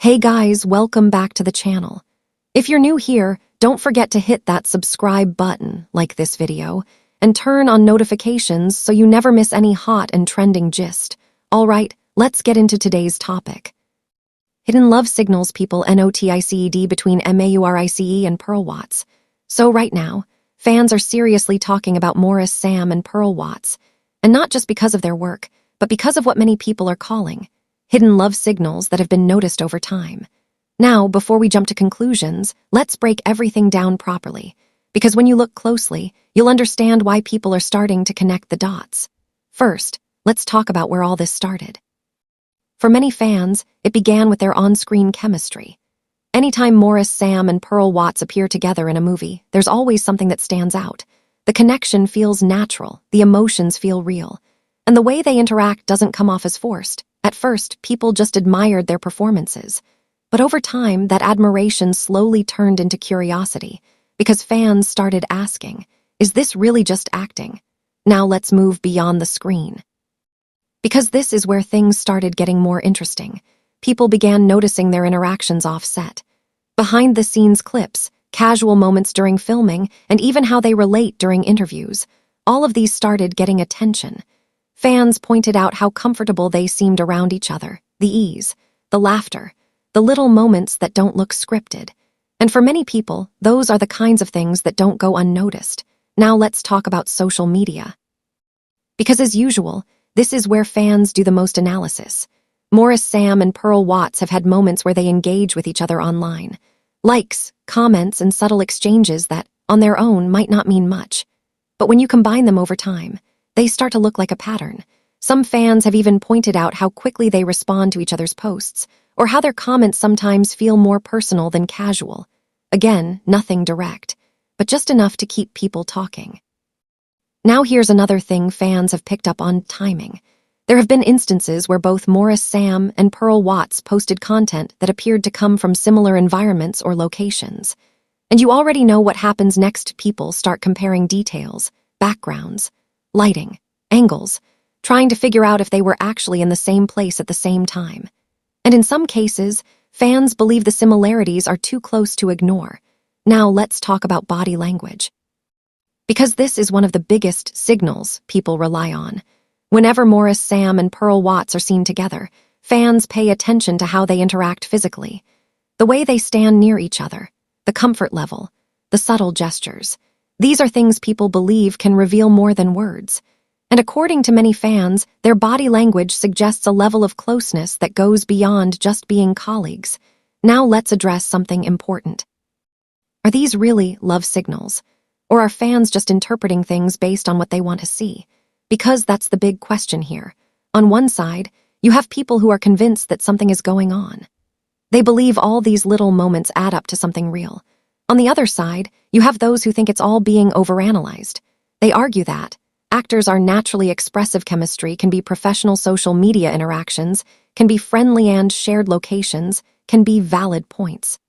Hey guys, welcome back to the channel. If you're new here, don't forget to hit that subscribe button, like this video, and turn on notifications so you never miss any hot and trending gist. Alright, let's get into today's topic. Hidden love signals people noticed between Maurice and Pearl Watts. So right now, fans are seriously talking about Maurice, Sam, and Pearl Watts, and not just because of their work, but because of what many people are calling hidden love signals that have been noticed over time. Now, before we jump to conclusions, let's break everything down properly, because when you look closely, you'll understand why people are starting to connect the dots. First, let's talk about where all this started. For many fans, it began with their on-screen chemistry. Anytime Maurice, Sam, and Pearl Watts appear together in a movie, there's always something that stands out. The connection feels natural, the emotions feel real, and the way they interact doesn't come off as forced. At first, people just admired their performances. But over time, that admiration slowly turned into curiosity, because fans started asking, is this really just acting? Now let's move beyond the screen. Because this is where things started getting more interesting. People began noticing their interactions off-set. Behind-the-scenes clips, casual moments during filming, and even how they relate during interviews. All of these started getting attention. Fans pointed out how comfortable they seemed around each other, the ease, the laughter, the little moments that don't look scripted. And for many people, those are the kinds of things that don't go unnoticed. Now let's talk about social media. Because as usual, this is where fans do the most analysis. Maurice, Sam, and Pearl Watts have had moments where they engage with each other online. Likes, comments, and subtle exchanges that, on their own, might not mean much. But when you combine them over time, they start to look like a pattern. Some fans have even pointed out how quickly they respond to each other's posts, or how their comments sometimes feel more personal than casual. Again, nothing direct, but just enough to keep people talking. Now here's another thing fans have picked up on: timing. There have been instances where both Maurice, Sam, and Pearl Watts posted content that appeared to come from similar environments or locations. And you already know what happens next. People start comparing details, backgrounds, lighting, angles, trying to figure out if they were actually in the same place at the same time. And in some cases, fans believe the similarities are too close to ignore. Now let's talk about body language. Because this is one of the biggest signals people rely on. Whenever Maurice, Sam, and Pearl Watts are seen together, fans pay attention to how they interact physically. The way they stand near each other, the comfort level, the subtle gestures. These are things people believe can reveal more than words. And according to many fans, their body language suggests a level of closeness that goes beyond just being colleagues. Now let's address something important. Are these really love signals? Or are fans just interpreting things based on what they want to see? Because that's the big question here. On one side, you have people who are convinced that something is going on. They believe all these little moments add up to something real. On the other side, you have those who think it's all being overanalyzed. They argue that actors are naturally expressive. Chemistry can be professional. Social media interactions can be friendly, and shared locations can be valid points.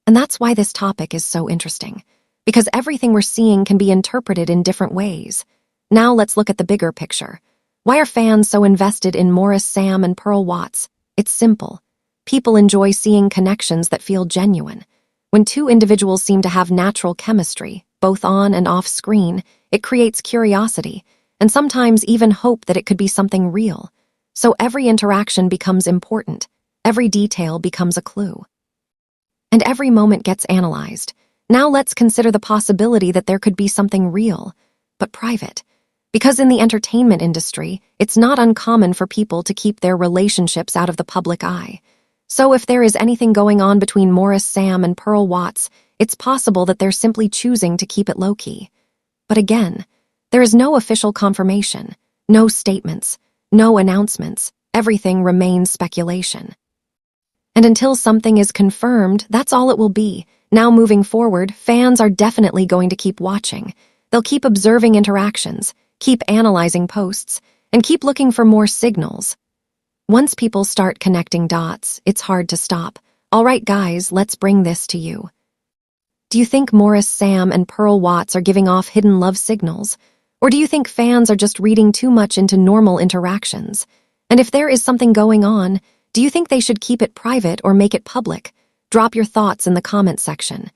And that's why this topic is so interesting, because everything we're seeing can be interpreted in different ways. Now let's look at the bigger picture. Why are fans so invested in Maurice, Sam, and Pearl Watts? It's simple. People enjoy seeing connections that feel genuine. When two individuals seem to have natural chemistry, both on and off screen, it creates curiosity, and sometimes even hope that it could be something real. So every interaction becomes important, every detail becomes a clue. And every moment gets analyzed. Now let's consider the possibility that there could be something real, but private. Because in the entertainment industry, it's not uncommon for people to keep their relationships out of the public eye. So if there is anything going on between Maurice, Sam, and Pearl Watts, it's possible that they're simply choosing to keep it low-key. But again, there is no official confirmation, no statements, no announcements. Everything remains speculation. And until something is confirmed, that's all it will be. Now moving forward, fans are definitely going to keep watching. They'll keep observing interactions, keep analyzing posts, and keep looking for more signals. Once people start connecting dots, it's hard to stop. All right, guys, let's bring this to you. Do you think Maurice, Sam, and Pearl Watts are giving off hidden love signals? Or do you think fans are just reading too much into normal interactions? And if there is something going on, Do you think they should keep it private or make it public? Drop your thoughts in the comment section.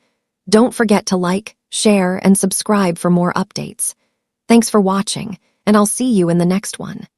Don't forget to like, share, and subscribe for more updates. Thanks for watching, and I'll see you in the next one.